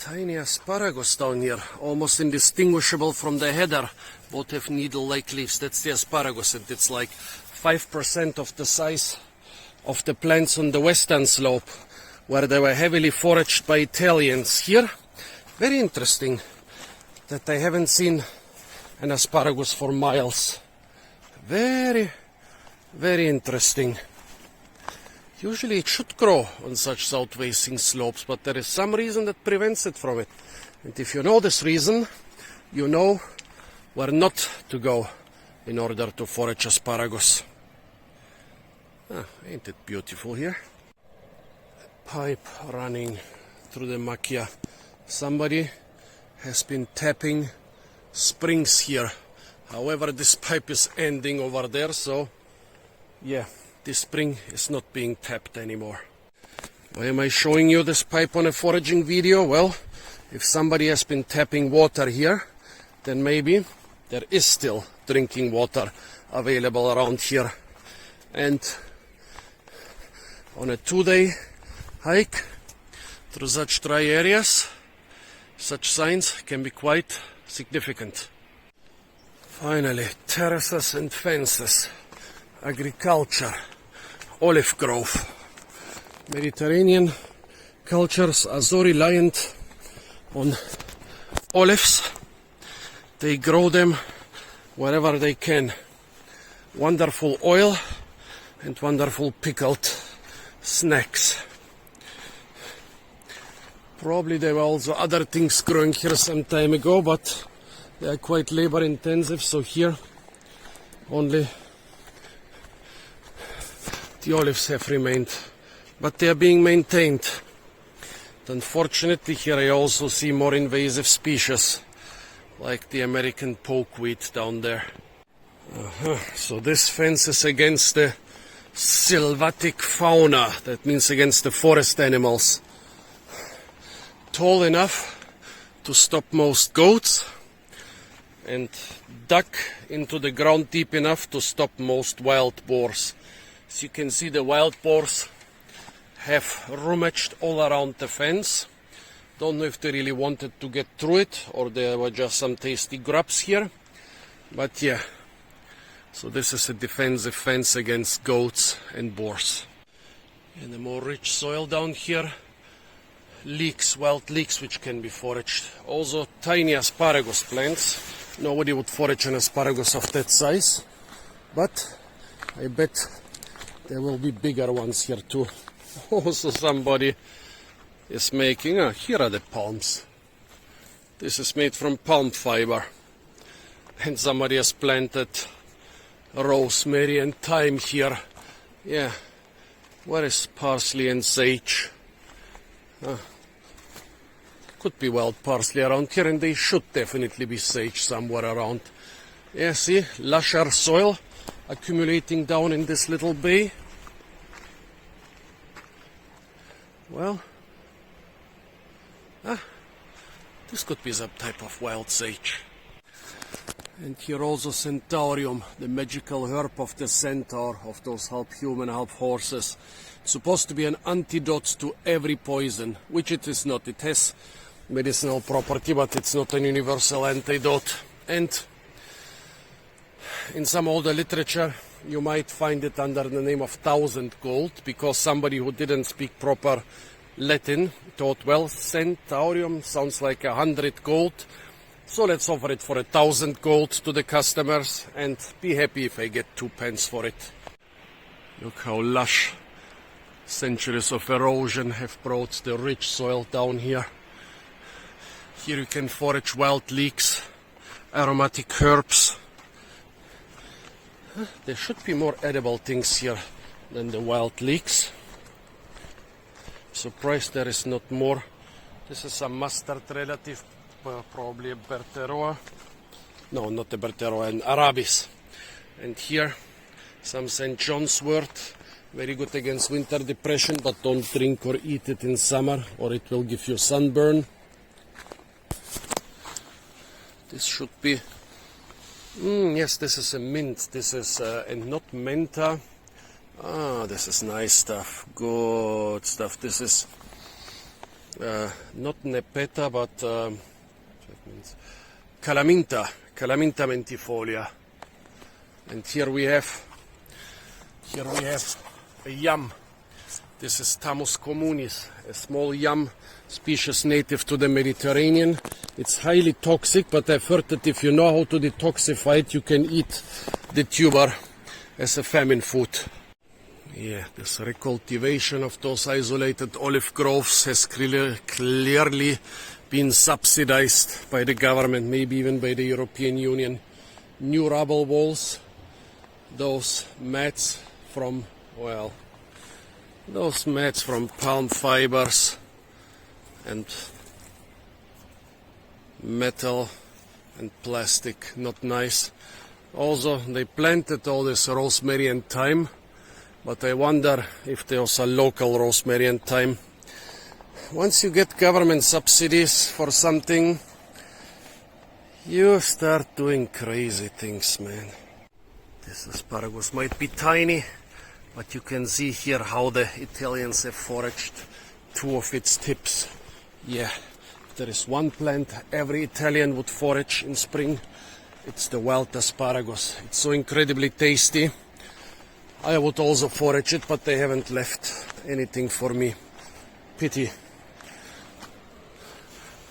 Tiny asparagus down here, almost indistinguishable from the header. Both have needle-like leaves. That's the asparagus, and it's like 5% of the size of the plants on the western slope, where they were heavily foraged by Italians. Here, very interesting that I haven't seen an asparagus for miles. Very, very interesting. Usually it should grow on such south-facing slopes, but there is some reason that prevents it from it. And if you know this reason, you know where not to go in order to forage asparagus. Ain't it beautiful here? A pipe running through the macchia. Somebody has been tapping springs here. However, this pipe is ending over there, so yeah, this spring is not being tapped anymore. Why am I showing you this pipe on a foraging video? Well, if somebody has been tapping water here, then maybe there is still drinking water available around here. And on a 2-day hike through such dry areas, such signs can be quite significant. Finally, terraces and fences, agriculture, olive grove. Mediterranean cultures are so reliant on olives. They grow them wherever they can. Wonderful oil and wonderful pickled snacks. Probably there were also other things growing here some time ago, but they are quite labor intensive, so here only the olives have remained, but they are being maintained. Unfortunately, here I also see more invasive species, like the American pokeweed down there. So this fence is against the sylvatic fauna, that means against the forest animals. Tall enough to stop most goats, and dug into the ground deep enough to stop most wild boars. As you can see, the wild boars have rummaged all around the fence. Don't know if they really wanted to get through it or there were just some tasty grubs here. But yeah, so this is a defensive fence against goats and boars. And the more rich soil down here, leeks, wild leeks which can be foraged. Also tiny asparagus plants. Nobody would forage an asparagus of that size, but I bet there will be bigger ones here too. Also somebody is making, here are the palms. This is made from palm fiber. And somebody has planted rosemary and thyme here. Yeah, where is parsley and sage? Could be wild parsley around here, and they should definitely be sage somewhere around. Yeah, see, lusher soil accumulating down in this little bay. Well, this could be some type of wild sage. And here also centurion, the magical herb of the centaur, of those half human, half horses. It's supposed to be an antidote to every poison, which it is not. It has medicinal property, but it's not an universal antidote. And in some older literature, you might find it under the name of 1,000 gold, because somebody who didn't speak proper Latin thought, well, centurion sounds like 100 gold, so let's offer it for 1,000 gold to the customers and be happy if I get 2 pence for it. Look how lush centuries of erosion have brought the rich soil down here. Here you can forage wild leeks, aromatic herbs. There should be more edible things here than the wild leeks. Surprised there is not more. This is a mustard relative, probably a Berteroa. No, not a Berteroa, an Arabis. And here some St. John's wort, very good against winter depression, but don't drink or eat it in summer or it will give you sunburn. This should be, yes, this is a mint. This is, and not menta. This is nice stuff, good stuff. This is not Nepeta, but Calaminta mentifolia. And here we have a yam. This is Thamus communis, a small yam species native to the Mediterranean. It's highly toxic, but I've heard that if you know how to detoxify it, you can eat the tuber as a famine food. Yeah, this recultivation of those isolated olive groves has clearly been subsidized by the government, maybe even by the European Union. New rubble walls, those mats from palm fibers and metal and plastic, not nice. Also, they planted all this rosemary and thyme, but I wonder if there's a local rosemary and thyme. Once you get government subsidies for something, you start doing crazy things, man. This asparagus might be tiny, but you can see here how the Italians have foraged two of its tips. Yeah, there is one plant every Italian would forage in spring. It's the wild asparagus. It's so incredibly tasty. I would also forage it, but they haven't left anything for me. Pity.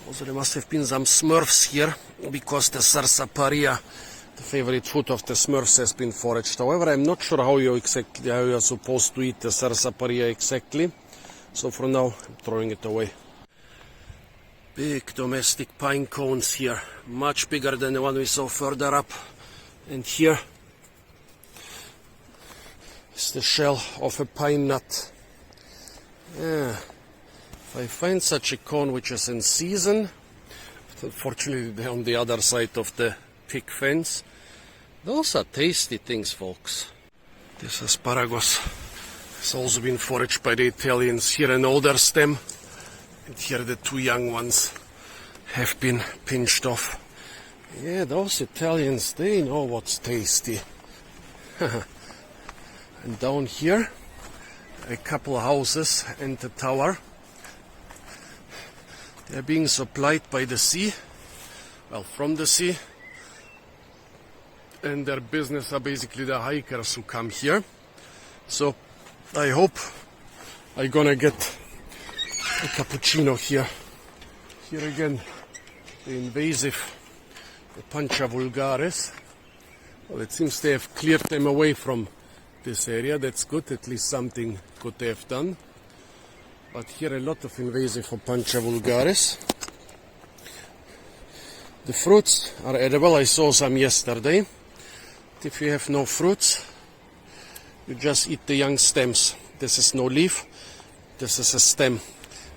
Also, there must have been some Smurfs here, because the sarsaparilla, the favorite food of the Smurfs, has been foraged. However, I'm not sure how you are supposed to eat the sarsaparilla exactly. So for now, I'm throwing it away. Big domestic pine cones here, much bigger than the one we saw further up. And here is the shell of a pine nut. Yeah. If I find such a cone which is in season, unfortunately they're on the other side of the pick fence. Those are tasty things, folks. This asparagus has also been foraged by the Italians. Here an older stem, and here the two young ones have been pinched off. Yeah, those Italians, they know what's tasty. And down here, a couple of houses and the tower. They're being supplied by the sea, from the sea. And their business are basically the hikers who come here. So I hope I'm gonna get a cappuccino here. Here again, the invasive, the Pancha vulgaris. Well, it seems they have cleared them away from this area. That's good, at least something good they have done. But here a lot of invasive for Pancha vulgaris. The fruits are edible. I saw some yesterday. If you have no fruits, you just eat the young stems. This is no leaf, this is a stem.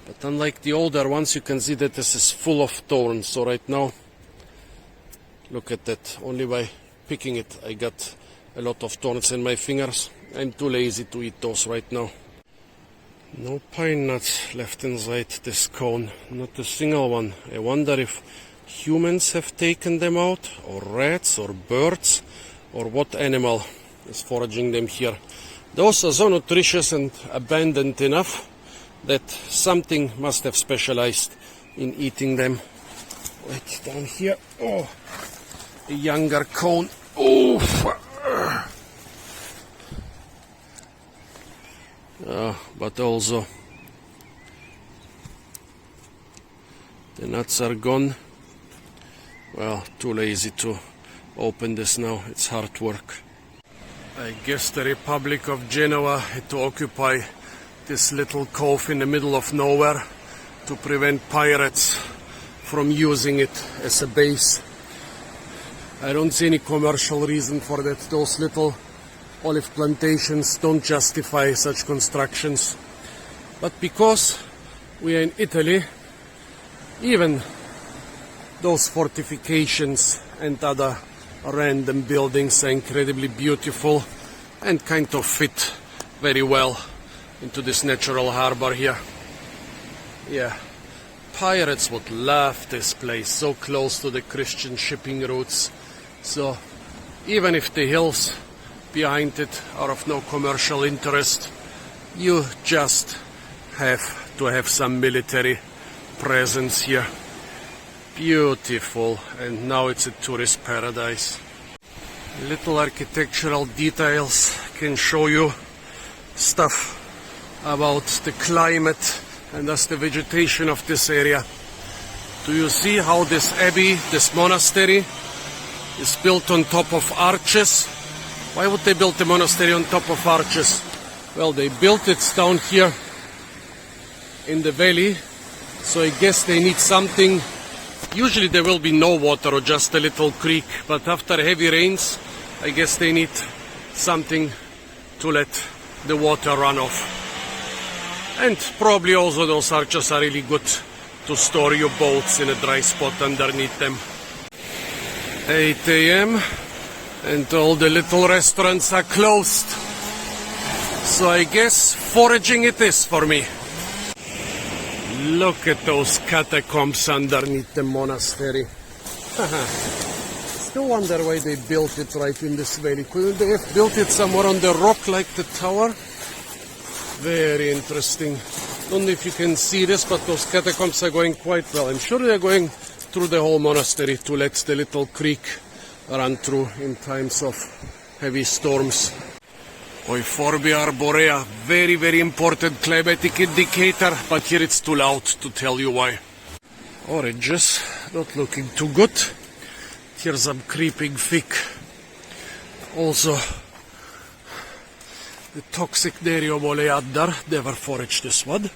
But unlike the older ones, you can see that this is full of thorns. So right now, look at that. Only by picking it, I got a lot of thorns in my fingers. I'm too lazy to eat those right now. No pine nuts left inside this cone, not a single one. I wonder if humans have taken them out, or rats, or birds, or what animal is foraging them here. Those are so nutritious and abundant enough that something must have specialized in eating them. Right down here, a younger cone. But also the nuts are gone. Well, too lazy to open this now. It's hard work. I guess the Republic of Genoa had to occupy this little cove in the middle of nowhere to prevent pirates from using it as a base. I don't see any commercial reason for that. Those little olive plantations don't justify such constructions. But because we are in Italy, even those fortifications and other random buildings are incredibly beautiful and kind of fit very well into this natural harbor here. Yeah, pirates would love this place, so close to the Christian shipping routes. So even if the hills behind it are of no commercial interest, you just have to have some military presence here. Beautiful, and now it's a tourist paradise. Little architectural details can show you stuff about the climate and thus the vegetation of this area. Do you see how this abbey, this monastery, is built on top of arches? Why would they build the monastery on top of arches? Well, they built it down here in the valley, so I guess they need something. Usually there will be no water or just a little creek, but after heavy rains, I guess they need something to let the water run off. And probably also those arches are really good to store your boats in a dry spot underneath them. 8 a.m. and all the little restaurants are closed. So I guess foraging it is for me. Look at those catacombs underneath the monastery. Still wonder why they built it right in this valley. Couldn't they have built it somewhere on the rock like the tower? Very interesting. Don't know if you can see this, but those catacombs are going quite well. I'm sure they're going through the whole monastery to let the little creek run through in times of heavy storms. Euphorbia arborea, very, very important climatic indicator, but here it's too loud to tell you why. Oranges, not looking too good. Here's some creeping fig. Also, the toxic Neriomoleander, never foraged this one.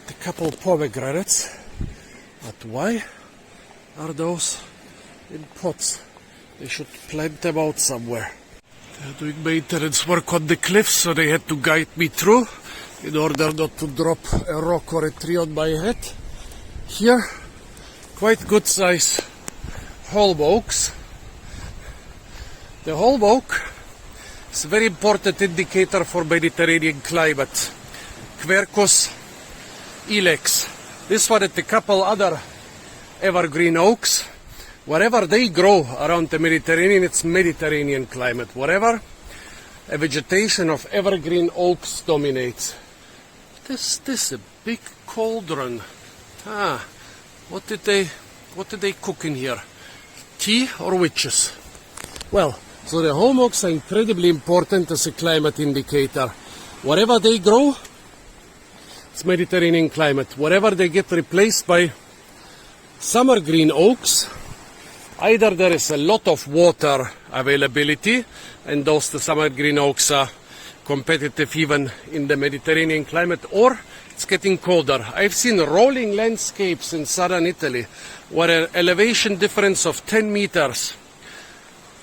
A couple pomegranates, but why are those in pots? They should plant them out somewhere. They're doing maintenance work on the cliffs, so they had to guide me through in order not to drop a rock or a tree on my head. Here, quite good size holm oaks. The holm oak is a very important indicator for Mediterranean climate. Quercus ilex. This one and a couple other evergreen oaks. Wherever they grow around the Mediterranean, it's Mediterranean climate. Wherever a vegetation of evergreen oaks dominates. This is a big cauldron. What did they cook in here? Tea or witches? Well, so the holm oaks are incredibly important as a climate indicator. Wherever they grow, it's Mediterranean climate. Wherever they get replaced by summer green oaks, either there is a lot of water availability, and those the summer green oaks are competitive even in the Mediterranean climate, or it's getting colder. I've seen rolling landscapes in southern Italy where an elevation difference of 10 meters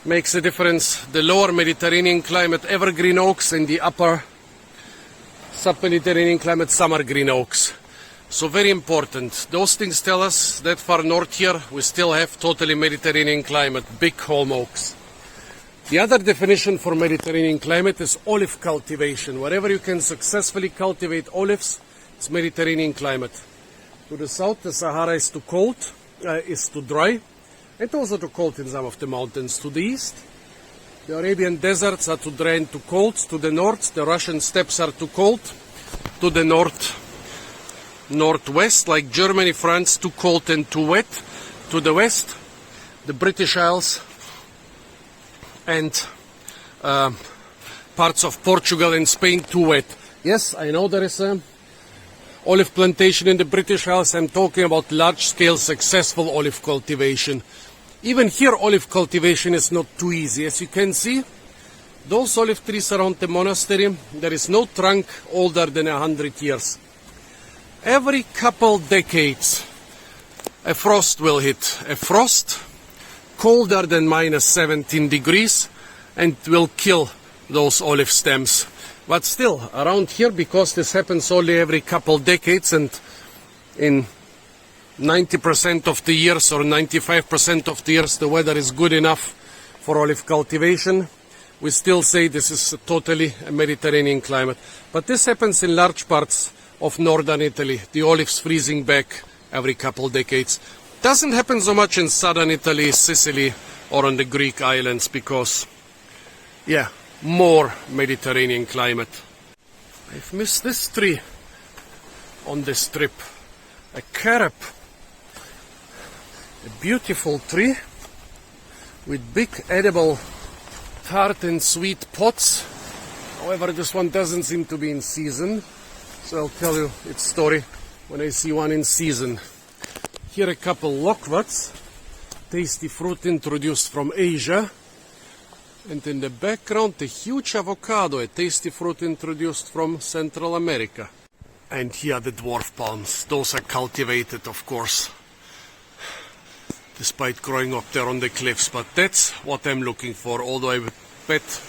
makes a difference. The lower Mediterranean climate evergreen oaks and the upper sub-Mediterranean climate summer green oaks. So very important. Those things tell us that far north here we still have totally Mediterranean climate, big holm oaks. The other definition for Mediterranean climate is olive cultivation. Wherever you can successfully cultivate olives, it's Mediterranean climate. To the south, the Sahara is too cold, is too dry, and also too cold in some of the mountains. To the east, the Arabian deserts are too dry and too cold. To the north, the Russian steppes are too cold. To the northwest, like Germany, France, too cold and too wet. To the west, the British Isles and parts of Portugal and Spain too wet. Yes, I know there is a olive plantation in the British Isles. I'm talking about large-scale successful olive cultivation. Even here olive cultivation is not too easy. As you can see, those olive trees around the monastery, there is no trunk older than 100 years. Every couple decades, a frost will hit. A frost colder than minus 17 degrees and will kill those olive stems. But still, around here, because this happens only every couple decades and in 90% of the years or 95% of the years the weather is good enough for olive cultivation, we still say this is totally a Mediterranean climate. But this happens in large parts of northern Italy, the olives freezing back every couple decades. Doesn't happen so much in southern Italy, Sicily, or on the Greek islands because, more Mediterranean climate. I've missed this tree on this trip. A carob. A beautiful tree with big edible tart and sweet pods. However, this one doesn't seem to be in season, so I'll tell you its story when I see one in season. Here a couple loquats, tasty fruit introduced from Asia. And in the background, a huge avocado, a tasty fruit introduced from Central America. And here the dwarf palms. Those are cultivated, of course, despite growing up there on the cliffs. But that's what I'm looking for, although I bet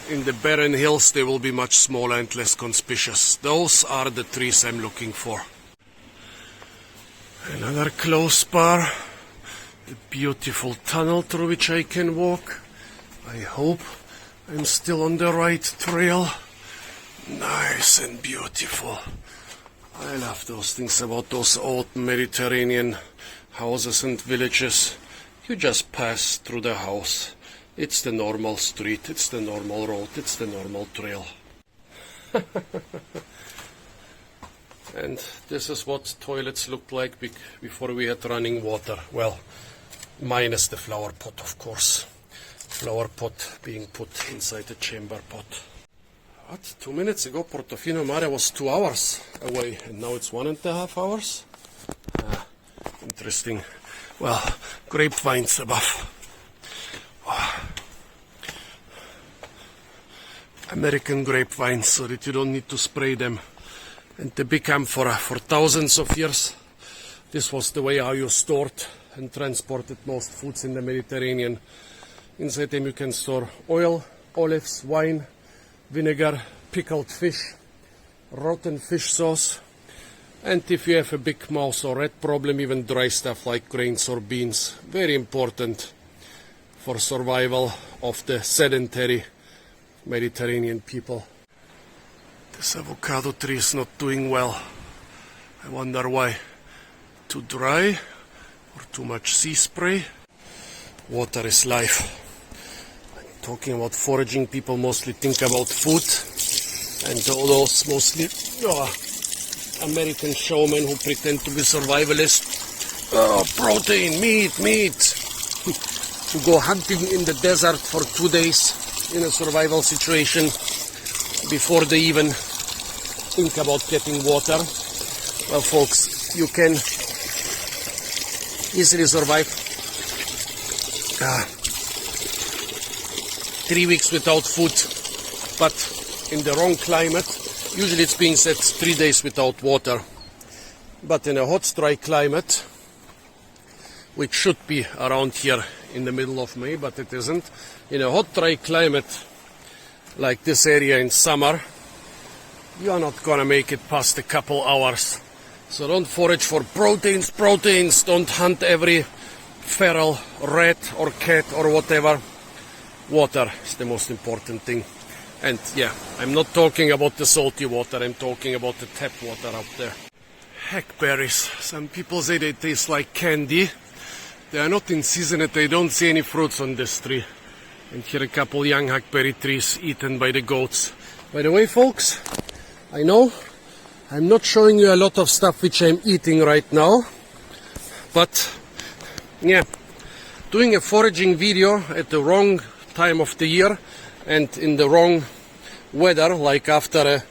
in the barren hills they will be much smaller and less conspicuous. Those are the trees I'm looking for. Another close bar. A beautiful tunnel through which I can walk. I hope I'm still on the right trail. Nice and beautiful. I love those things about those old Mediterranean houses and villages. You just pass through the house. It's the normal street, it's the normal road, it's the normal trail. And this is what toilets looked like before we had running water. Well, minus the flower pot, of course. Flower pot being put inside the chamber pot. What? 2 minutes ago Portofino Mare was 2 hours away and now it's 1.5 hours? Interesting. Well, grapevines above. American grapevines, so that you don't need to spray them. And the big amphora, for thousands of years, this was the way how you stored and transported most foods in the Mediterranean. Inside them you can store oil, olives, wine, vinegar, pickled fish, rotten fish sauce, and if you have a big mouse or rat problem, even dry stuff like grains or beans. Very important for survival of the sedentary Mediterranean people. This avocado tree is not doing well. I wonder why. Too dry or too much sea spray? Water is life. Talking about foraging, people mostly think about food, and those mostly American showmen who pretend to be survivalists. Oh, protein, meat. To go hunting in the desert for 2 days in a survival situation before they even think about getting water. Well, folks, you can easily survive 3 weeks without food, but in the wrong climate, usually it's being said 3 days without water. But in a hot, dry climate, which should be around here in the middle of May, but it isn't, in a hot, dry climate like this area in summer, you are not gonna make it past a couple hours. So don't forage for proteins, don't hunt every feral rat or cat or whatever. Water is the most important thing. And yeah, I'm not talking about the salty water, I'm talking about the tap water up there. Hackberries. Some people say they taste like candy. They are not in season and I don't see any fruits on this tree. And here a couple young hackberry trees eaten by the goats. By the way, folks, I know I'm not showing you a lot of stuff which I'm eating right now, but yeah, doing a foraging video at the wrong time of the year and in the wrong weather, like after a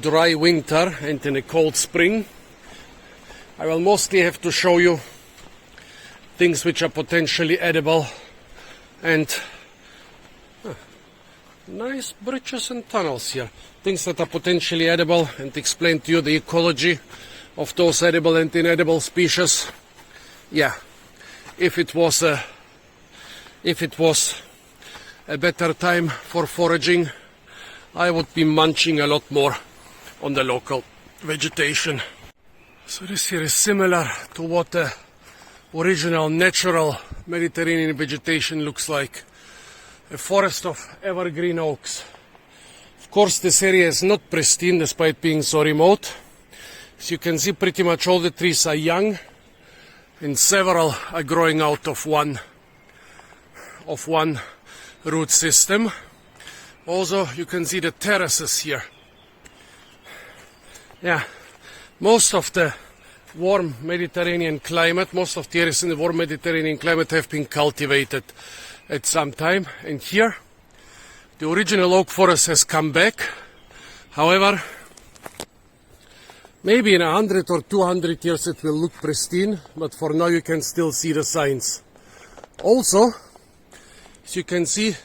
dry winter and in a cold spring, I will mostly have to show you things which are potentially edible and nice bridges and tunnels here. Things that are potentially edible, and explain to you the ecology of those edible and inedible species. Yeah, if it was a better time for foraging, I would be munching a lot more on the local vegetation. So this here is similar to what the original natural Mediterranean vegetation looks like. A forest of evergreen oaks. Of course, this area is not pristine despite being so remote. As you can see, pretty much all the trees are young and several are growing out of one root system. Also, you can see the terraces here. Yeah, most of the warm Mediterranean climate, most of the areas in the warm Mediterranean climate have been cultivated at some time. And here, the original oak forest has come back. However, maybe in 100 or 200 years it will look pristine, but for now you can still see the signs. Also, as you can see,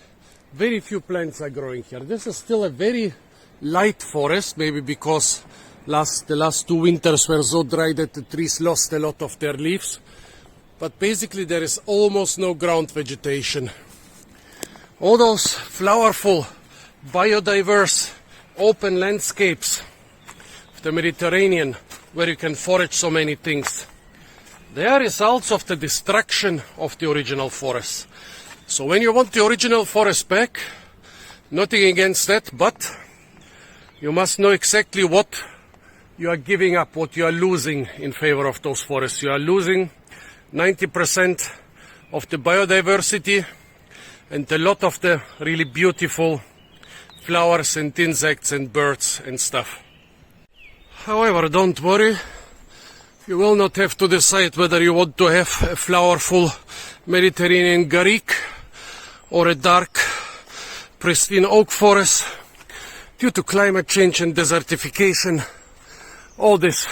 very few plants are growing here. This is still a very light forest, maybe because the last 2 winters were so dry that the trees lost a lot of their leaves. But basically there is almost no ground vegetation. All those flowerful, biodiverse, open landscapes of the Mediterranean, where you can forage so many things, they are results of the destruction of the original forest. So when you want the original forest back, nothing against that, but you must know exactly what you are giving up, what you are losing in favor of those forests. You are losing 90% of the biodiversity and a lot of the really beautiful flowers and insects and birds and stuff. However, don't worry, you will not have to decide whether you want to have a flowerful Mediterranean garrigue or a dark, pristine oak forest. Due to climate change and desertification, all this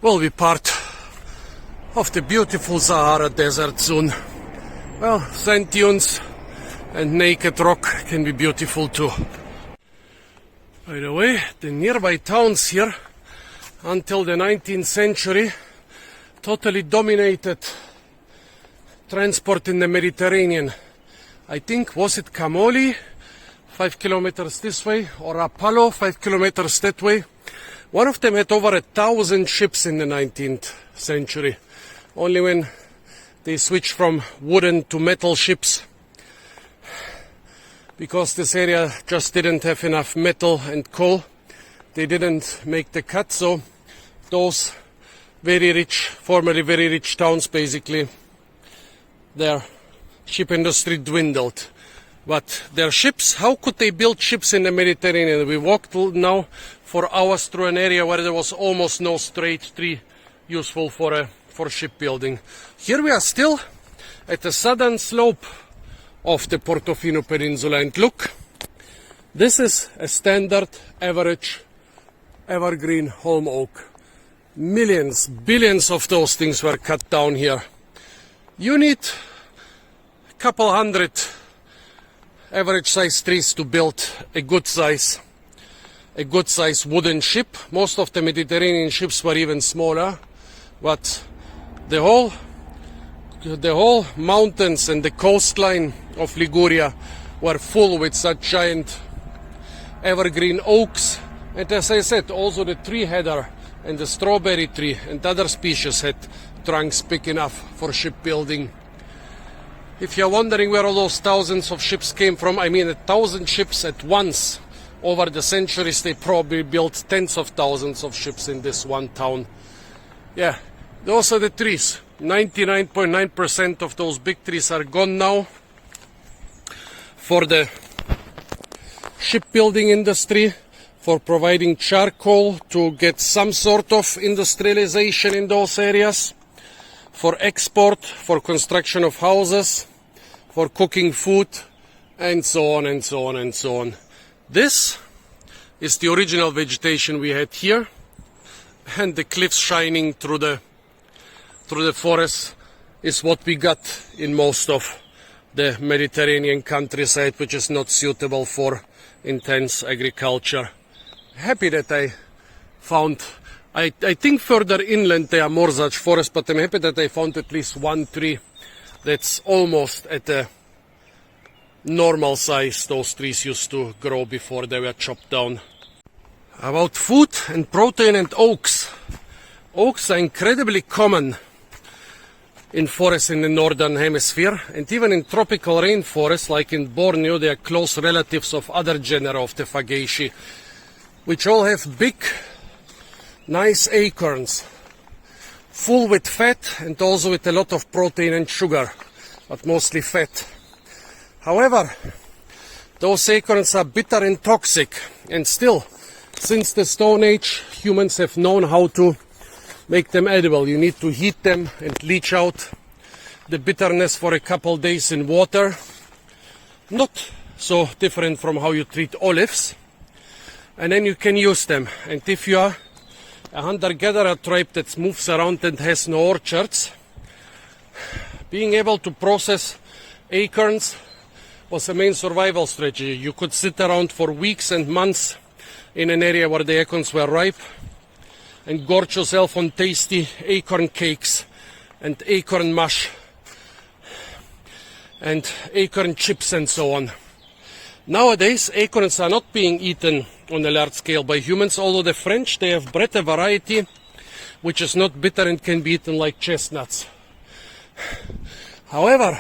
will be part of the beautiful Sahara Desert soon. Well, sand dunes and naked rock can be beautiful too. By the way, the nearby towns here, until the 19th century, totally dominated transport in the Mediterranean. I think, was it Camoli, 5 kilometers this way, or Apollo, 5 kilometers that way? One of them had over 1,000 ships in the 19th century. Only when they switched from wooden to metal ships, because this area just didn't have enough metal and coal, they didn't make the cut. So those very rich, formerly very rich towns, basically, their ship industry dwindled. But their ships, how could they build ships in the Mediterranean? We walked now for hours through an area where there was almost no straight tree useful for shipbuilding. Here we are still at the southern slope of the Portofino Peninsula, and look, this is a standard average evergreen holm oak. Millions, billions of those things were cut down here. You need a couple hundred average size trees to build a good size wooden ship. Most of the Mediterranean ships were even smaller, but the whole mountains and the coastline of Liguria were full with such giant evergreen oaks. And as I said, also the tree heather and the strawberry tree and other species had trunks big enough for shipbuilding. If you're wondering where all those thousands of ships came from, I mean 1,000 ships at once. Over the centuries they probably built tens of thousands of ships in this one town. Yeah, those are the trees. 99.9% of those big trees are gone now for the shipbuilding industry, for providing charcoal to get some sort of industrialization in those areas, for export, for construction of houses, for cooking food, and so on and so on and so on. This is the original vegetation we had here, and the cliffs shining through the forest is what we got in most of the Mediterranean countryside, which is not suitable for intense agriculture. Happy that I found, I think further inland there are more such forests, but I'm happy that I found at least one tree that's almost at a normal size those trees used to grow before they were chopped down. About food and protein and oaks. Oaks are incredibly common in forests in the northern hemisphere, and even in tropical rainforests like in Borneo, they are close relatives of other genera of the Fagaceae, which all have big, nice acorns, full with fat and also with a lot of protein and sugar, but mostly fat. However, those acorns are bitter and toxic, and still Since the Stone Age, humans have known how to make them edible. You need to heat them and leach out the bitterness for a couple days in water. Not so different from how you treat olives. And then you can use them. And if you are a hunter-gatherer tribe that moves around and has no orchards, being able to process acorns was a main survival strategy. You could sit around for weeks and months in an area where the acorns were ripe and gorge yourself on tasty acorn cakes and acorn mush and acorn chips and so on. Nowadays, acorns are not being eaten on a large scale by humans, although the French, they have bred a variety which is not bitter and can be eaten like chestnuts. However,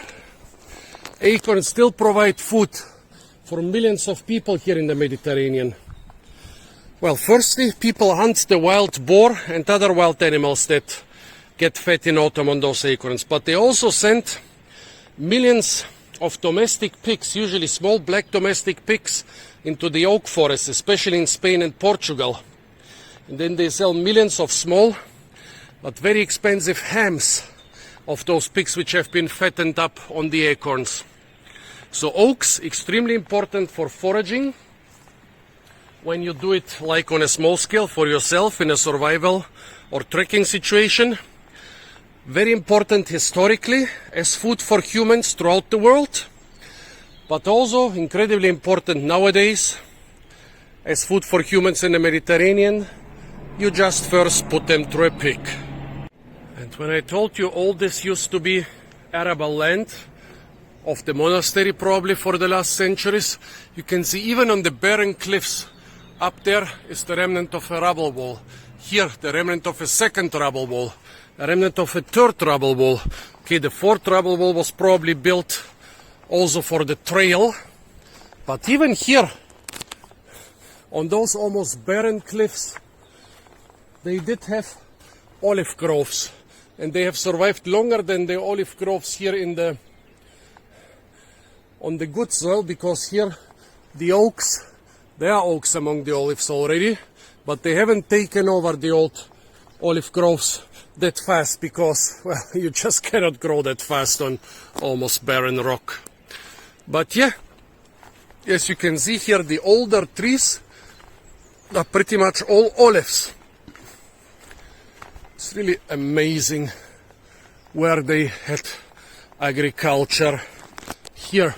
acorns still provide food for millions of people here in the Mediterranean. Well, firstly, people hunt the wild boar and other wild animals that get fed in autumn on those acorns. But they also send millions of domestic pigs, usually small black domestic pigs, into the oak forests, especially in Spain and Portugal. And then they sell millions of small but very expensive hams of those pigs which have been fattened up on the acorns. So oaks, extremely important for foraging. When you do it like on a small scale for yourself in a survival or trekking situation. Very important historically as food for humans throughout the world, but also incredibly important nowadays as food for humans in the Mediterranean. You just first put them through a pig. And when I told you all this used to be arable land of the monastery probably for the last centuries, you can see even on the barren cliffs up there is the remnant of a rubble wall. Here the remnant of a second rubble wall. A remnant of a third rubble wall. Okay, the fourth rubble wall was probably built also for the trail. But even here, on those almost barren cliffs, they did have olive groves. And they have survived longer than the olive groves here on the good soil, because here the oaks, there are oaks among the olives already, but they haven't taken over the old olive groves that fast, because, well, you just cannot grow that fast on almost barren rock. But yeah, as you can see here, the older trees are pretty much all olives. It's really amazing where they had agriculture. Here,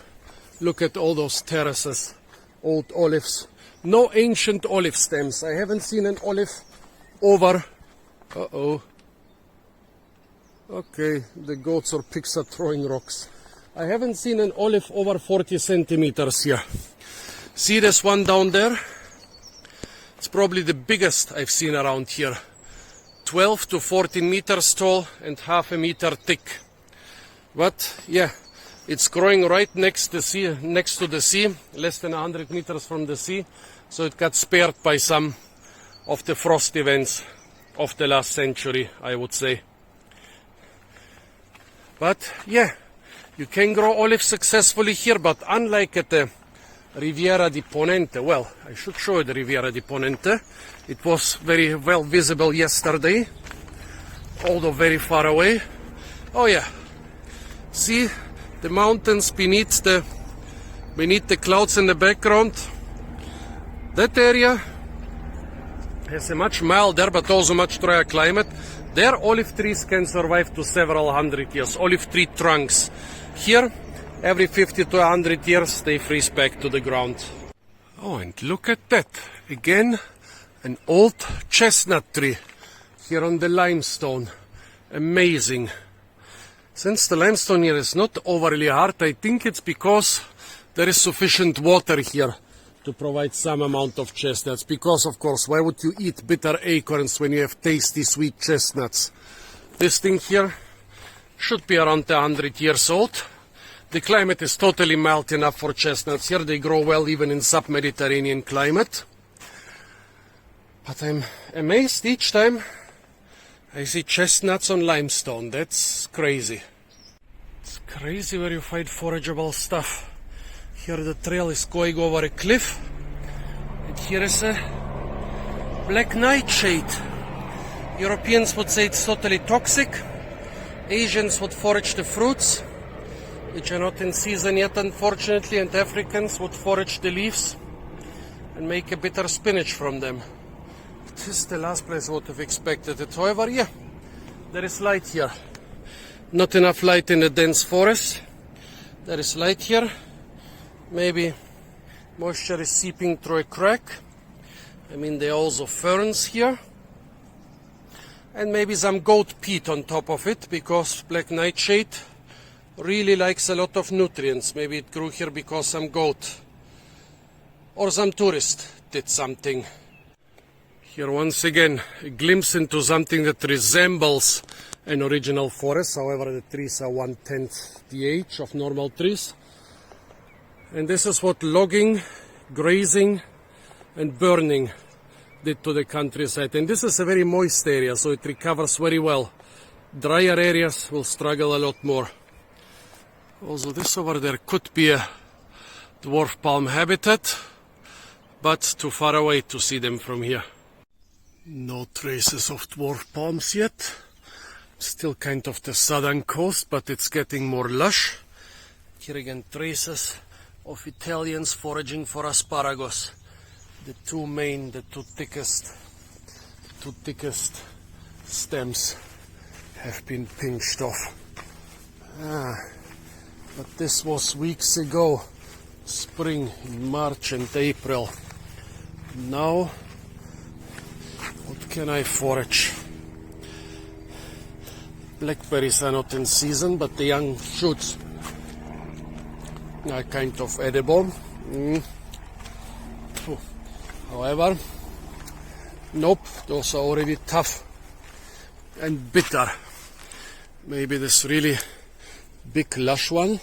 look at all those terraces, old olives. No ancient olive stems. I haven't seen an olive over... Okay, the goats or pigs are throwing rocks. I haven't seen an olive over 40 centimeters here. See this one down there? It's probably the biggest I've seen around here. 12 to 14 meters tall and half a meter thick. But yeah, it's growing right next to the sea, less than 100 meters from the sea. So it got spared by some of the frost events of the last century, I would say. But yeah, you can grow olives successfully here, but unlike at the Riviera di Ponente, well, I should show you the Riviera di Ponente. It was very well visible yesterday, although very far away. Oh yeah, see the mountains beneath the clouds in the background. That area has a much milder but also much drier climate. There olive trees can survive to several hundred years, olive tree trunks. Here, every 50 to 100 years they freeze back to the ground. Oh, and look at that. Again, an old chestnut tree here on the limestone. Amazing. Since the limestone here is not overly hard, I think it's because there is sufficient water here to provide some amount of chestnuts. Because, of course, why would you eat bitter acorns when you have tasty sweet chestnuts? This thing here should be around 100 years old. The climate is totally mild enough for chestnuts. Here they grow well even in sub-Mediterranean climate. But I'm amazed each time I see chestnuts on limestone. That's crazy. It's crazy where you find forageable stuff. Here the trail is going over a cliff. And here is a Black nightshade. Europeans would say it's totally toxic. Asians would forage the fruits, which are not in season yet, unfortunately, and Africans would forage the leaves and make a bitter spinach from them. This is the last place I would have expected it. However, yeah, there is light here. Not enough light in the dense forest. There is light here. Maybe moisture is seeping through a crack. I mean, there are also ferns here. And maybe some goat peat on top of it, because black nightshade really likes a lot of nutrients. Maybe it grew here because some goat or some tourist did something. Here once again, a glimpse into something that resembles an original forest. However, the trees are 1/10 the age of normal trees. And this is what logging, grazing and burning did to the countryside. And this is a very moist area, so it recovers very well. Drier areas will struggle a lot more. Also, this over there could be a dwarf palm habitat, but too far away to see them from here. No traces of dwarf palms yet. Still kind of the southern coast, but it's getting more lush. Here again, traces of Italians foraging for asparagus. The two thickest stems have been pinched off. But this was weeks ago, spring, in March and April. Now, what can I forage? Blackberries are not in season, but the young shoots are kind of edible. However, nope, those are already tough and bitter. Maybe this really big lush one.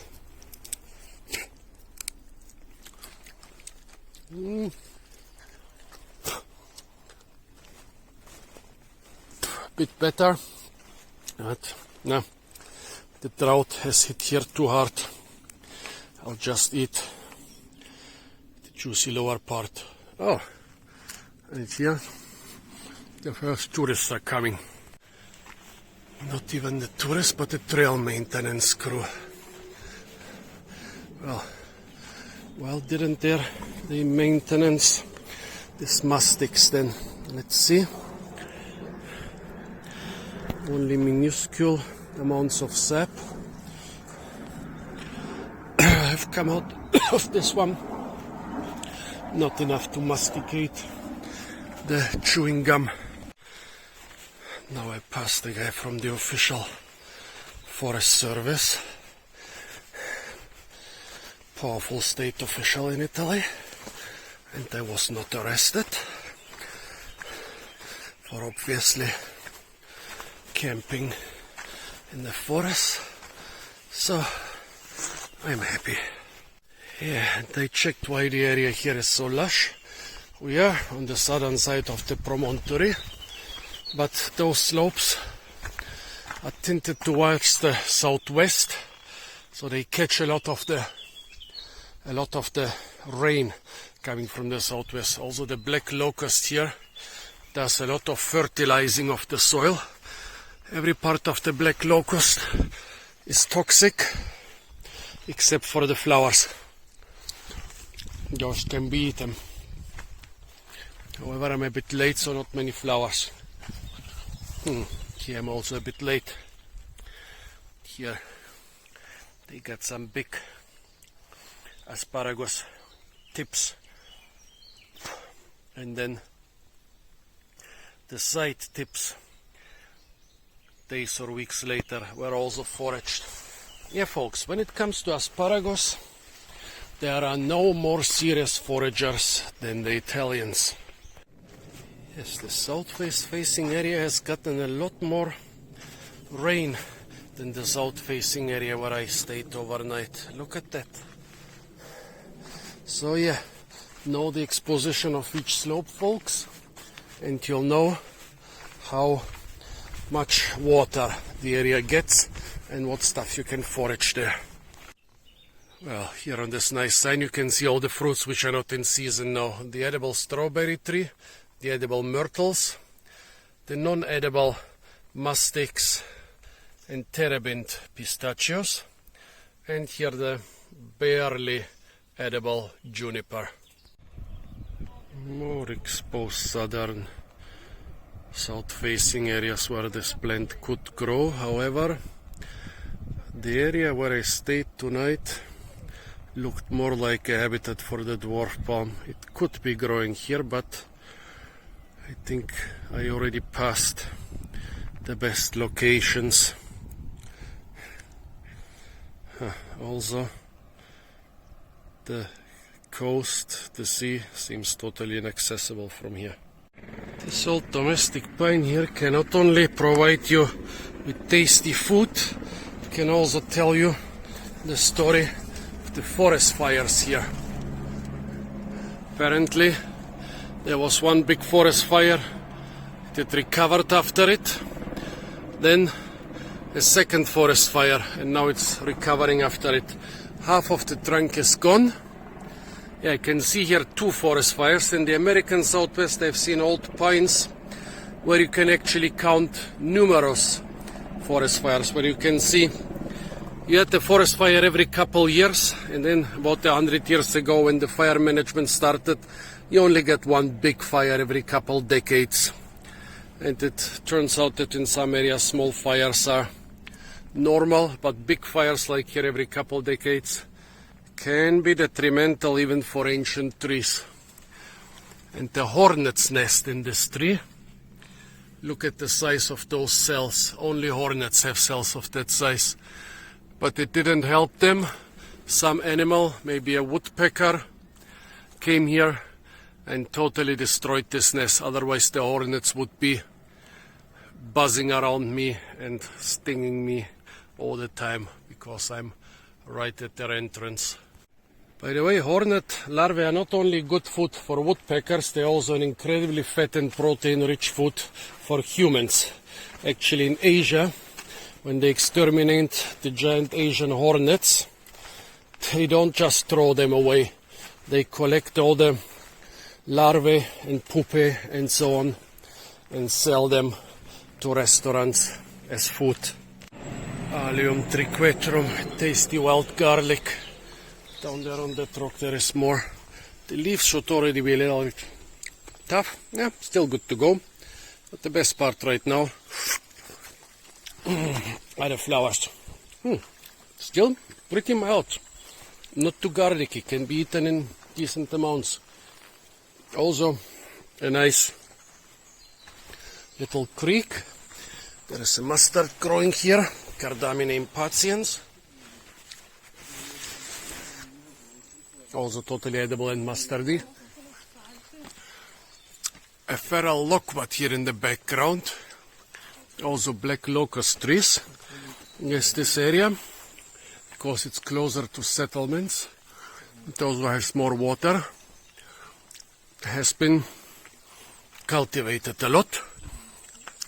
Bit better, but no, the drought has hit here too hard. I'll just eat the juicy lower part. Oh, and here the first tourists are coming. Not even the tourists, but the trail maintenance crew. Well, didn't they maintenance these mastics then? Let's see. Only minuscule amounts of sap have come out of this one. Not enough to masticate the chewing gum. Now I pass the guy from the official Forest Service. Powerful state official in Italy. And I was not arrested for obviously camping in the forest. So I'm happy. Yeah, and I checked why the area here is so lush. We are on the southern side of the promontory, but those slopes are tinted towards the southwest, so they catch a lot of the rain coming from the southwest. Also, the black locust here does a lot of fertilizing of the soil. Every part of the black locust is toxic, except for the flowers. Those can be eaten. However, I'm a bit late, so not many flowers. Here I'm also a bit late. Here they got some big asparagus tips, and then the side tips, days or weeks later, were also foraged. Yeah, folks, when it comes to asparagus, there are no more serious foragers than the Italians. Yes, the southwest facing area has gotten a lot more rain than the south facing area where I stayed overnight. Look at that. So yeah, know the exposition of each slope, folks, and you'll know how much water the area gets and what stuff you can forage there. Well, here on this nice sign you can see all the fruits which are not in season now. The edible strawberry tree, the edible myrtles, the non-edible mastics and terebinth pistachios, and here the barely edible juniper. More exposed southern, south-facing areas where this plant could grow. However, the area where I stayed tonight looked more like a habitat for the dwarf palm. It could be growing here, but I think I already passed the best locations. Also, the coast, the sea, seems totally inaccessible from here. This old domestic pine here can not only provide you with tasty food, it can also tell you the story of the forest fires here. Apparently, there was one big forest fire that recovered after it, then a second forest fire, and now it's recovering after it. Half of the trunk is gone. Yeah, I can see here 2 forest fires. In the American Southwest, I've seen old pines where you can actually count numerous forest fires, where you can see you had a forest fire every couple years, and then about 100 years ago when the fire management started, you only get one big fire every couple decades. And it turns out that in some areas small fires are normal, but big fires like here every couple decades can be detrimental even for ancient trees. And the hornet's nest in this tree, look at the size of those cells. Only hornets have cells of that size. But it didn't help them. Some animal, maybe a woodpecker, came here and totally destroyed this nest. Otherwise the hornets would be buzzing around me and stinging me all the time because I'm right at their entrance. By the way, hornet larvae are not only good food for woodpeckers, they're also an incredibly fat and protein-rich food for humans. Actually, in Asia, when they exterminate the giant Asian hornets, they don't just throw them away. They collect all the larvae and pupae and so on and sell them to restaurants as food. Allium triquetrum, tasty wild garlic. Down there on that rock there is more. The leaves should already be a little bit tough. Yeah, still good to go. But the best part right now are the flowers. Still pretty mild. Not too garlicky. Can be eaten in decent amounts. Also a nice little creek. There is a mustard growing here. Cardamine impatiens. Also totally edible and mustardy. A feral loquat here in the background. Also black locust trees. Yes, this area, because it's closer to settlements, it also has more water, has been cultivated a lot.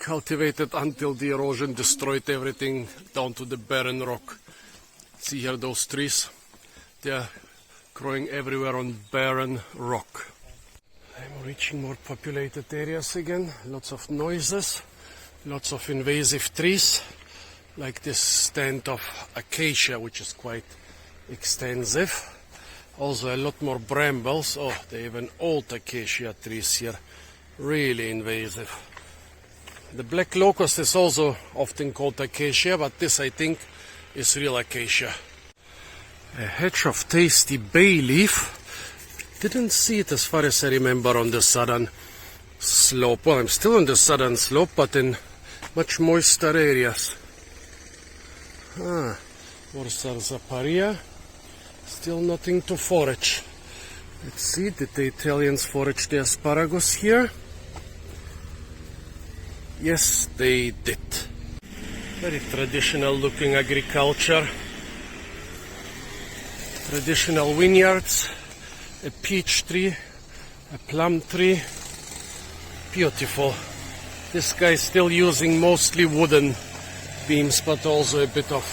Cultivated until the erosion destroyed everything down to the barren rock. See here those trees? They are growing everywhere on barren rock. I'm reaching more populated areas again. Lots of noises, lots of invasive trees, like this stand of acacia, which is quite extensive. Also a lot more brambles. Oh, they have an old acacia trees here. Really invasive. The black locust is also often called acacia, but this I think is real acacia. A hedge of tasty bay leaf. Didn't see it as far as I remember on the southern slope. Well, I'm still on the southern slope, but in much moister areas. More Sarsaparilla. Still nothing to forage. Let's see, did the Italians forage the asparagus here? Yes, they did. Very traditional looking agriculture. Traditional vineyards, a peach tree, a plum tree. Beautiful. This guy is still using mostly wooden beams, but also a bit of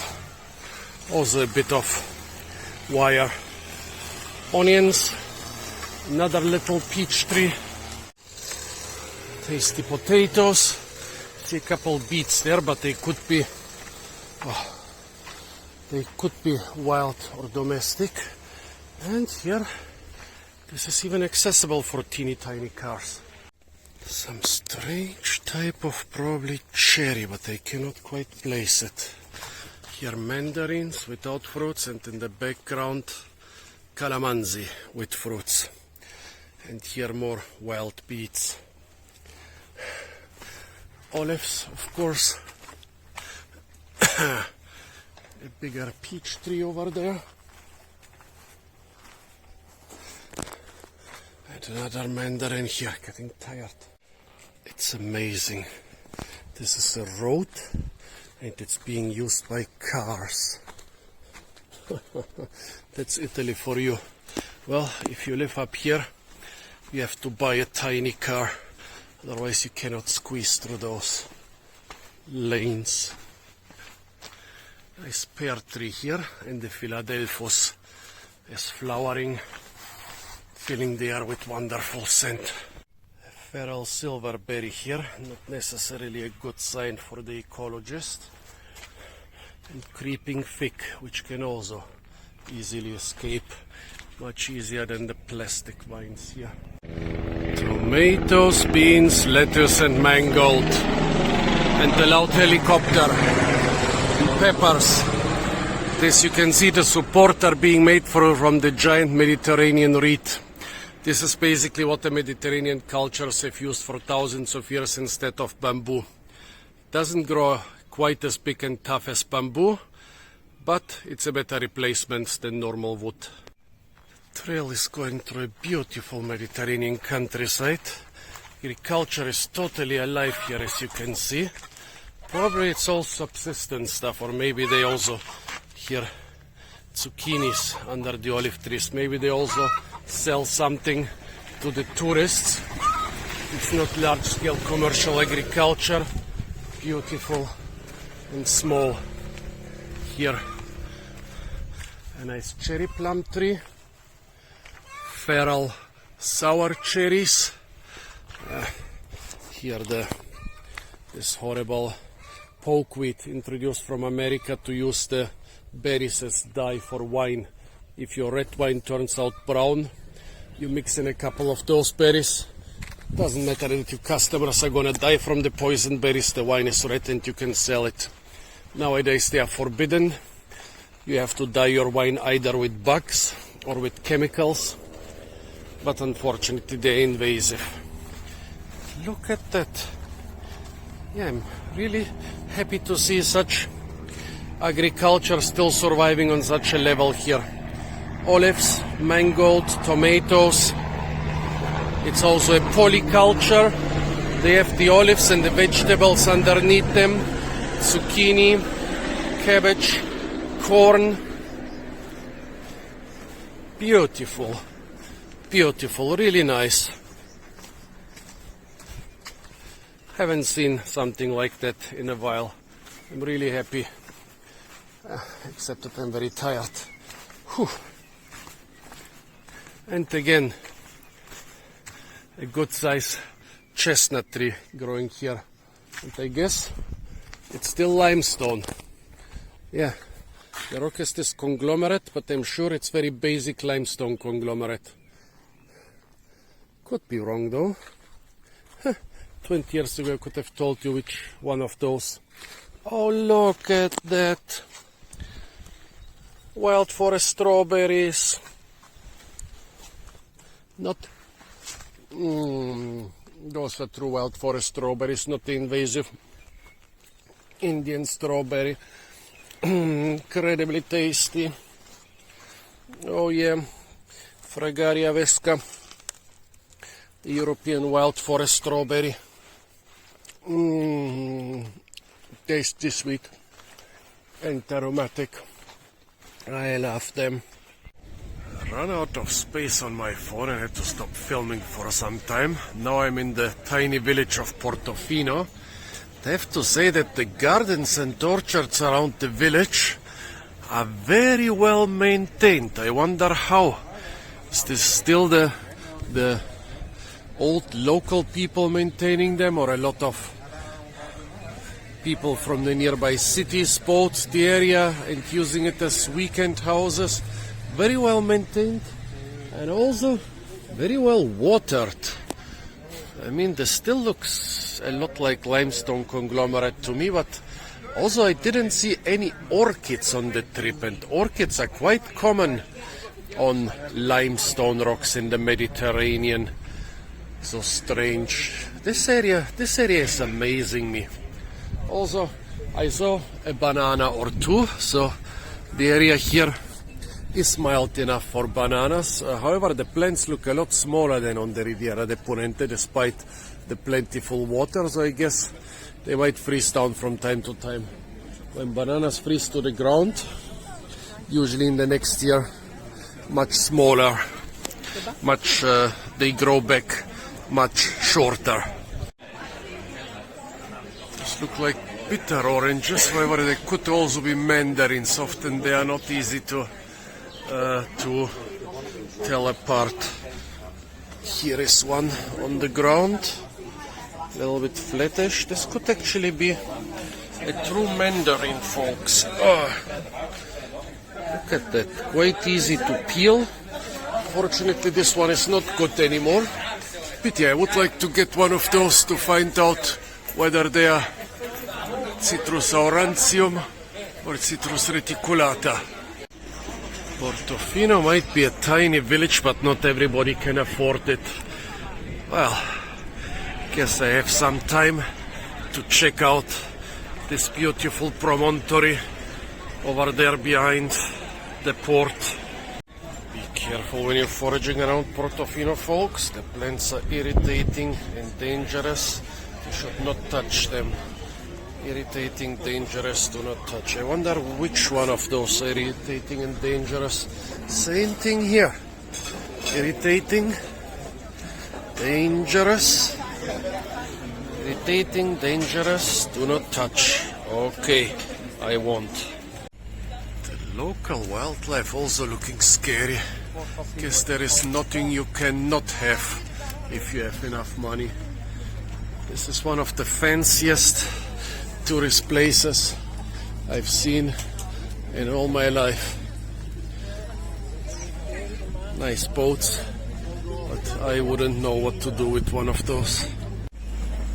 wire. Onions, another little peach tree. Tasty potatoes. See a couple beets there, but they could be wild or domestic. And here, this is even accessible for teeny tiny cars. Some strange type of probably cherry, but I cannot quite place it. Here mandarins without fruits, and in the background calamansi with fruits. And here more wild beets. Olives, of course. A bigger peach tree over there. And another mandarin here, getting tired. It's amazing. This is a road and it's being used by cars. That's Italy for you. Well, if you live up here, you have to buy a tiny car. Otherwise you cannot squeeze through those lanes. Nice pear tree here, and the Philadelphus is flowering, filling the air with wonderful scent. A feral silverberry here, not necessarily a good sign for the ecologist. And creeping fig, which can also easily escape, much easier than the plastic vines here. Tomatoes, beans, lettuce and mangold. And the loud helicopter. And peppers. This you can see the support are being made from the giant Mediterranean reed. This is basically what the Mediterranean cultures have used for thousands of years instead of bamboo. Doesn't grow quite as big and tough as bamboo, but it's a better replacement than normal wood. The trail is going through a beautiful Mediterranean countryside. Agriculture is totally alive here, as you can see. Probably it's all subsistence stuff, or maybe they also here zucchinis under the olive trees. Maybe they also sell something to the tourists. It's not large-scale commercial agriculture. Beautiful and small. Here a nice cherry plum tree, feral sour cherries. Here this horrible pokeweed introduced from America to use the berries as dye for wine. If your red wine turns out brown, you mix in a couple of those berries. Doesn't matter that your customers are gonna die from the poison berries, the wine is red and you can sell it. Nowadays they are forbidden. You have to dye your wine either with bugs or with chemicals, but unfortunately they're invasive. Look at that. Yeah, I'm really happy to see such agriculture still surviving on such a level here. Olives, mangold, tomatoes. It's also a polyculture. They have the olives and the vegetables underneath them. Zucchini, cabbage, corn. Beautiful. Beautiful, really nice. Haven't seen something like that in a while. I'm really happy. Except that I'm very tired. Whew. And again, a good size chestnut tree growing here. And I guess it's still limestone. Yeah, the rock is this conglomerate, but I'm sure it's very basic limestone conglomerate. Could be wrong though. 20 years ago I could have told you which one of those. Oh, look at that. Wild forest strawberries. Not those are true wild forest strawberries, not the invasive Indian strawberry. Incredibly tasty. Oh yeah, Fragaria vesca, the European wild forest strawberry. Tasty sweet and aromatic. I love them. Run out of space on my phone and had to stop filming for some time. Now I'm in the tiny village of Portofino. I have to say that the gardens and orchards around the village are very well maintained. I wonder how. Is this still the old local people maintaining them, or a lot of people from the nearby cities bought the area and using it as weekend houses. Very well maintained and also very well watered. I mean, this still looks a lot like limestone conglomerate to me, but also I didn't see any orchids on the trip, and orchids are quite common on limestone rocks in the Mediterranean. So strange. This area is amazing me. Also, I saw a banana or two, so the area here is mild enough for bananas. However, the plants look a lot smaller than on the Riviera de Ponente, despite the plentiful water, so I guess they might freeze down from time to time. When bananas freeze to the ground, usually in the next year, much smaller, they grow back much shorter. These look like bitter oranges, however they could also be mandarins. Often they are not easy to tell apart. Here is one on the ground, a little bit flattish. This could actually be a true mandarin, folks. Look at that, quite easy to peel. Fortunately, this one is not good anymore. Pity, I would like to get one of those to find out whether they are Citrus aurantium or Citrus reticulata. Portofino might be a tiny village, but not everybody can afford it. Well, guess I have some time to check out this beautiful promontory over there behind the port. Be careful when you're foraging around Portofino, folks. The plants are irritating and dangerous. You should not touch them. Irritating, dangerous, do not touch. I wonder which one of those are irritating and dangerous. Same thing here. Irritating, dangerous. Irritating, dangerous, do not touch. Okay, I won't. The local wildlife also looking scary. Guess there is nothing you cannot have if you have enough money. This is one of the fanciest tourist places I've seen in all my life. Nice boats, but I wouldn't know what to do with one of those.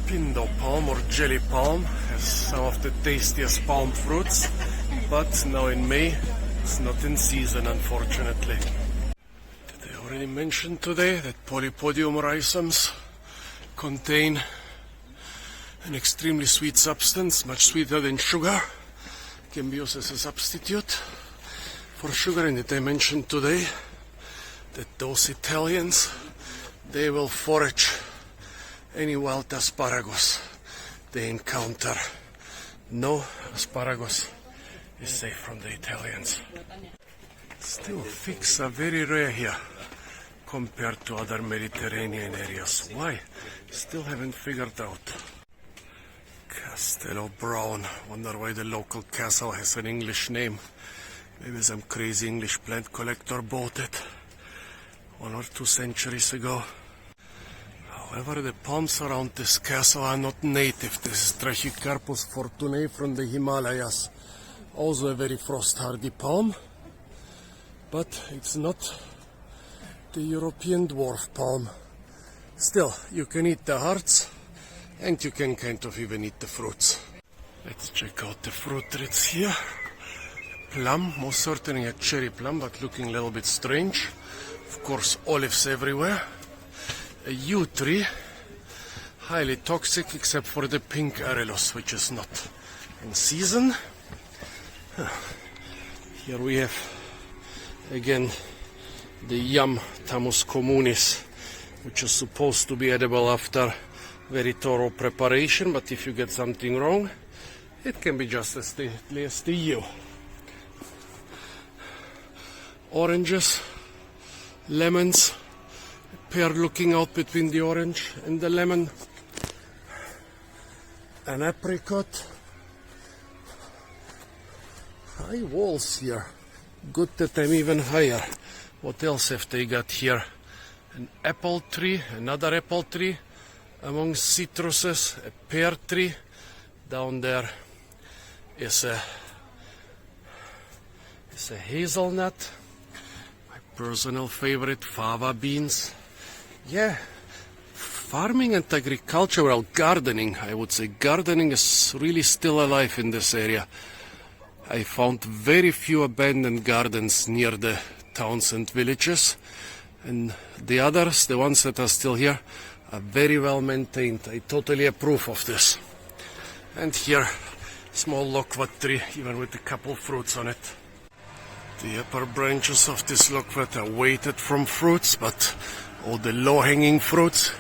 Pindo palm or jelly palm has some of the tastiest palm fruits, but now in May it's not in season, unfortunately. Did I already mention today that Polypodium rhizums contain an extremely sweet substance, much sweeter than sugar? Can be used as a substitute for sugar. And did I mention today that those Italians, they will forage any wild asparagus they encounter. No asparagus is safe from the Italians. Still, figs are very rare here compared to other Mediterranean areas. Why? Still haven't figured out. Castello Brown. Wonder why the local castle has an English name. Maybe some crazy English plant collector bought it 1 or 2 centuries ago. However, the palms around this castle are not native. This is Trachycarpus fortunae from the Himalayas. Also a very frost-hardy palm, but it's not the European dwarf palm. Still, you can eat the hearts, and you can kind of even eat the fruits. Let's check out the fruit trees here. Plum, most certainly a cherry plum, but looking a little bit strange. Of course, olives everywhere. A yew tree, highly toxic except for the pink arillus, which is not in season. Here we have again the yam, Thamus communis, which is supposed to be edible after very thorough preparation, but if you get something wrong, it can be just as deadly as the yew. Oranges, lemons, a pear looking out between the orange and the lemon, an apricot. High walls here. Good that I'm even higher. What else have they got here? an apple tree, another apple tree among citruses, a pear tree. Down there is a hazelnut, my personal favorite, fava beans. Yeah, farming and agricultural gardening, I would say gardening is really still alive in this area. I found very few abandoned gardens near the towns and villages, and the others, the ones that are still here, are very well maintained. I totally approve of this. And here, small loquat tree, even with a couple fruits on it. The upper branches of this loquat are weighted from fruits, but all the low-hanging fruits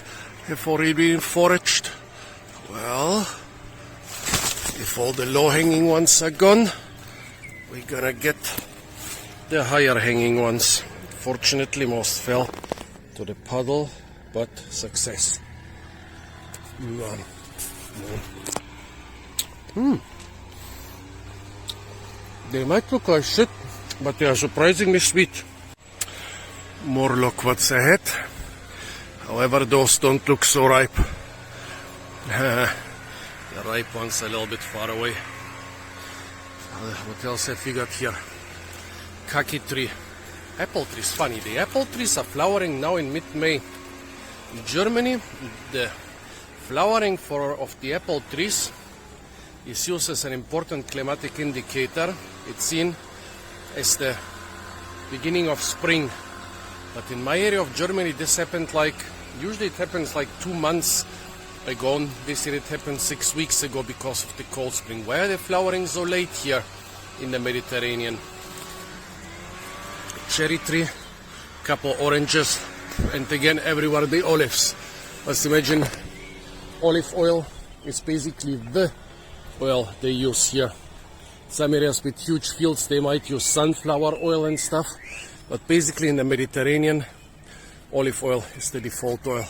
have already been foraged. Well, if all the low-hanging ones are gone, we're gonna get the higher-hanging ones. Fortunately, most fell to the puddle, but success. They might look like shit, but they are surprisingly sweet. More loquats ahead. However, those don't look so ripe. The ripe ones are a little bit far away. What else have we got here? Kaki tree. Apple trees. Funny, the apple trees are flowering now in mid-May. In Germany, the flowering of the apple trees is used as an important climatic indicator. It's seen as the beginning of spring. But in my area of Germany, this happened usually it happens 2 months ago. And this year it happened 6 weeks ago because of the cold spring. Why are they flowering so late here in the Mediterranean? Cherry tree, couple oranges, and again everywhere the olives. Let's imagine olive oil is basically the oil they use here. Some areas with huge fields, they might use sunflower oil and stuff, but basically in the Mediterranean, olive oil is the default oil.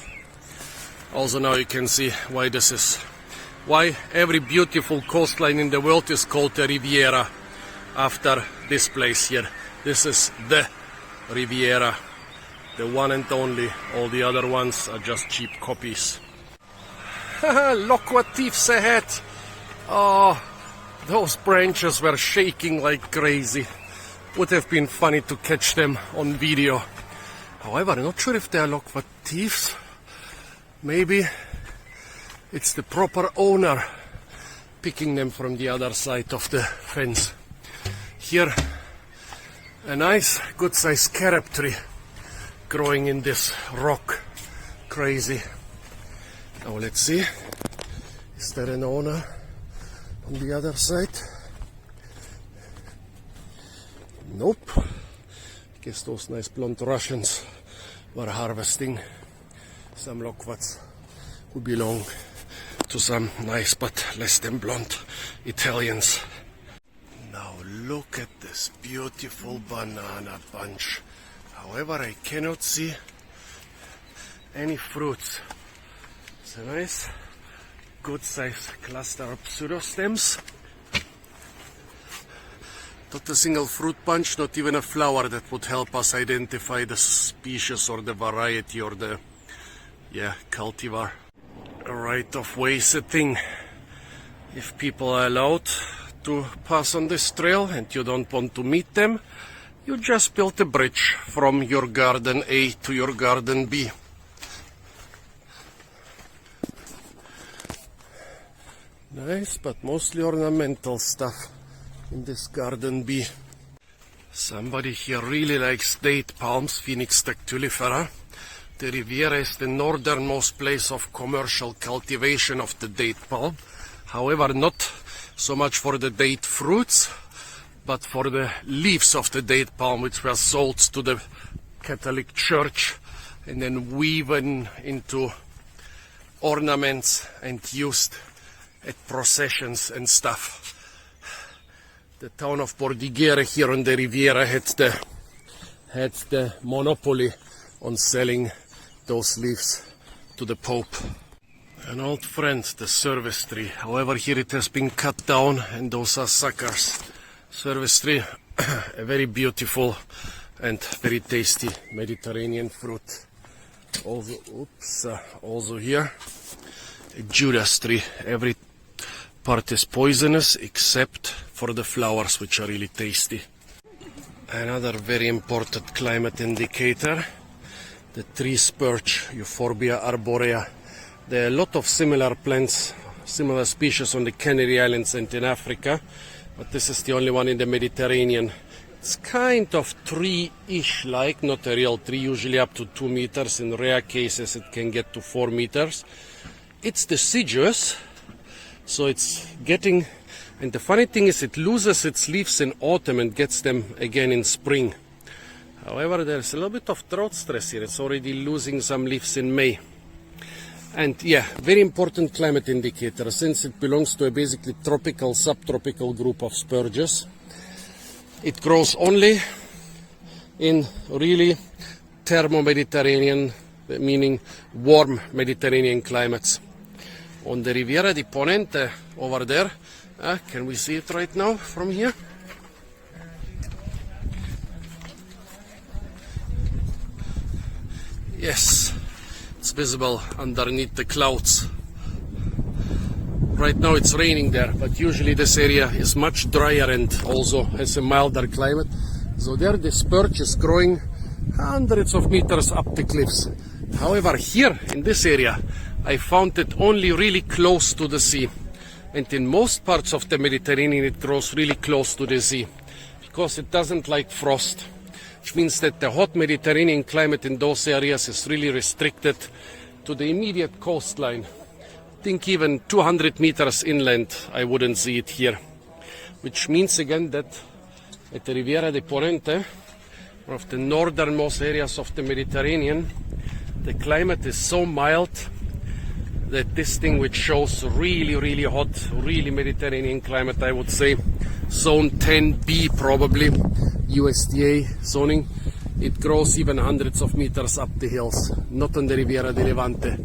Also now you can see why every beautiful coastline in the world is called a Riviera after this place here. This is the Riviera, the one and only. All the other ones are just cheap copies. Loquat thieves ahead! Oh, those branches were shaking like crazy. Would have been funny to catch them on video. However, I'm not sure if they are loquat thieves. Maybe it's the proper owner picking them from the other side of the fence. Here, a nice, good-sized carob tree growing in this rock. Crazy. Now let's see. Is there an owner on the other side? Nope. Guess those nice blonde Russians were harvesting some loquats who belong to some nice but less than blonde Italians. Now look at this beautiful banana bunch. However, I cannot see any fruits. It's a nice, good-sized cluster of pseudostems. Not a single fruit bunch, not even a flower that would help us identify the species or the variety or the cultivar. A right of way is a thing. If people are allowed to pass on this trail and you don't want to meet them, you just build a bridge from your garden A to your garden B. Nice, but mostly ornamental stuff in this garden B. Somebody here really likes date palms, Phoenix dactylifera. The Riviera is the northernmost place of commercial cultivation of the date palm. However, not so much for the date fruits, but for the leaves of the date palm, which were sold to the Catholic Church and then woven into ornaments and used at processions and stuff. The town of Bordighera here on the Riviera had the monopoly on selling those leaves to the Pope. An old friend, the service tree. However, here it has been cut down and those are suckers. Service tree, a very beautiful and very tasty Mediterranean fruit. Also here, a Judas tree. Every part is poisonous except for the flowers, which are really tasty. Another very important climate indicator, the tree spurge, Euphorbia arborea. There are a lot of similar plants, similar species on the Canary Islands and in Africa, but this is the only one in the Mediterranean. It's kind of tree-ish like, not a real tree, usually up to 2 meters. In rare cases it can get to 4 meters. It's deciduous, so it's getting, and the funny thing is it loses its leaves in autumn and gets them again in spring. However, there's a little bit of drought stress here. It's already losing some leaves in May. And yeah, very important climate indicator since it belongs to a basically tropical, subtropical group of spurges. It grows only in really thermo-Mediterranean, meaning warm Mediterranean climates. On the Riviera di Ponente over there, can we see it right now from here? Yes, it's visible underneath the clouds. Right now it's raining there, but usually this area is much drier and also has a milder climate. So there the spurge is growing hundreds of meters up the cliffs. However, here in this area, I found it only really close to the sea. And in most parts of the Mediterranean, it grows really close to the sea because it doesn't like frost, which means that the hot Mediterranean climate in those areas is really restricted to the immediate coastline. I think even 200 meters inland, I wouldn't see it here. Which means again that at the Riviera di Ponente, one of the northernmost areas of the Mediterranean, the climate is so mild that this thing, which shows really, really hot, really Mediterranean climate, I would say, zone 10B probably, USDA zoning, it grows even hundreds of meters up the hills, not on the Riviera di Levante.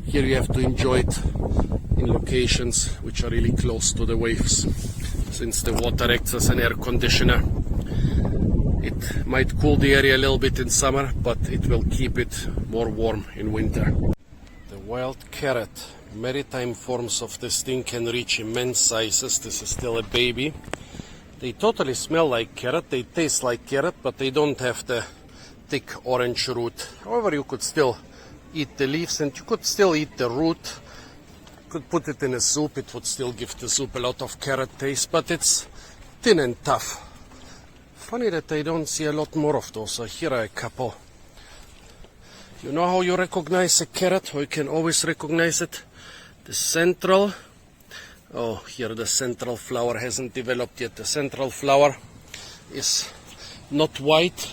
Here you have to enjoy it in locations which are really close to the waves, since the water acts as an air conditioner. It might cool the area a little bit in summer, but it will keep it more warm in winter. The wild carrot, maritime forms of this thing can reach immense sizes. This is still a baby. They totally smell like carrot, they taste like carrot, but they don't have the thick orange root. However, you could still eat the leaves and you could still eat the root. You could put it in a soup, it would still give the soup a lot of carrot taste, but it's thin and tough. Funny that I don't see a lot more of those. So here are a couple. You know how you recognize a carrot? How you can always recognize it? The central, oh, here the central flower hasn't developed yet. The central flower is not white,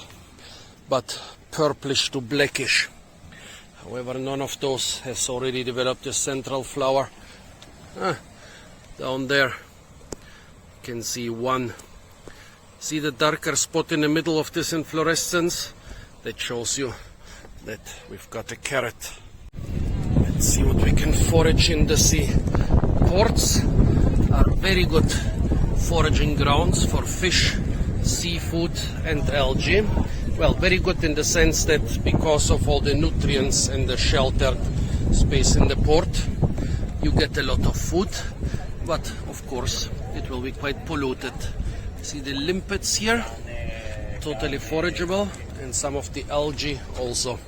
but purplish to blackish. However, none of those has already developed a central flower. Down there, you can see one. See the darker spot in the middle of this inflorescence? That shows you that we've got a carrot. Let's see what we can forage in the sea. Ports are very good foraging grounds for fish, seafood and algae. Well, very good in the sense that because of all the nutrients and the sheltered space in the port, you get a lot of food, but of course it will be quite polluted. See the limpets here, totally forageable, and some of the algae also.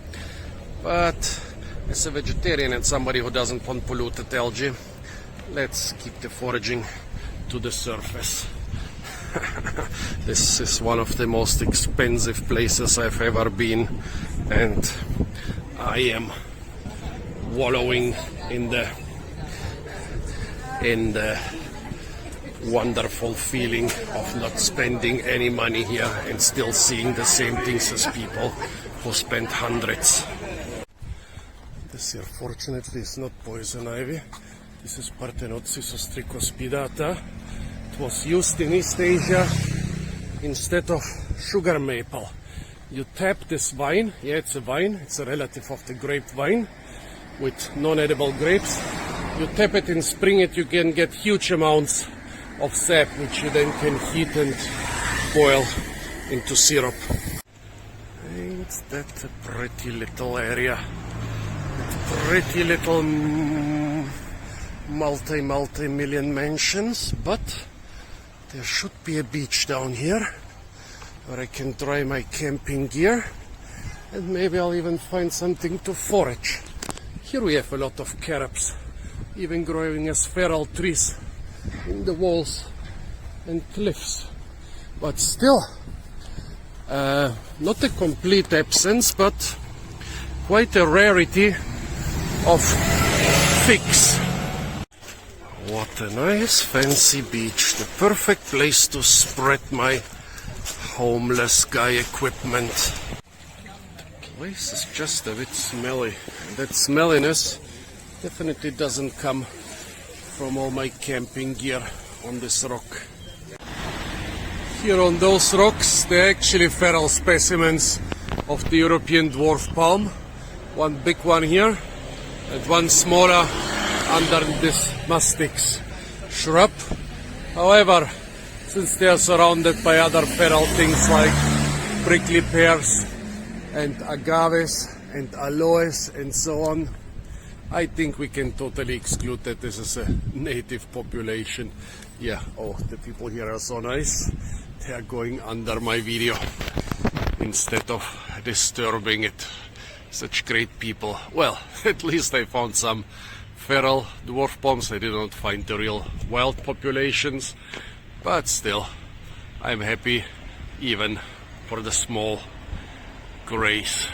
But as a vegetarian and somebody who doesn't want polluted algae, let's keep the foraging to the surface. This is one of the most expensive places I've ever been, and I am wallowing in the wonderful feeling of not spending any money here and still seeing the same things as people who spend hundreds. This here fortunately is not poison ivy. This is Partenopsis ostricospidata. It was used in East Asia instead of sugar maple. You tap this vine, yeah, it's a vine, it's a relative of the grapevine with non-edible grapes. You tap it and spring it, you can get huge amounts of sap, which you then can heat and boil into syrup. Ain't that a pretty little area? pretty little multi-million mansions, but there should be a beach down here where I can dry my camping gear, and maybe I'll even find something to forage. Here we have a lot of carrots, even growing as feral trees in the walls and cliffs. But still, not a complete absence, but quite a rarity of figs. What a nice fancy beach, the perfect place to spread my homeless guy equipment. The place is just a bit smelly, and that smelliness definitely doesn't come from all my camping gear on this rock. Here on those rocks, they're actually feral specimens of the European dwarf palm. One big one here and one smaller under this mastix shrub. However, since they are surrounded by other feral things like prickly pears and agaves and aloes and so on, I think we can totally exclude that this is a native population. Yeah, oh, the people here are so nice. They are going under my video instead of disturbing it. Such great people. Well, at least I found some feral dwarf palms. I did not find the real wild populations, but still, I'm happy even for the small grays.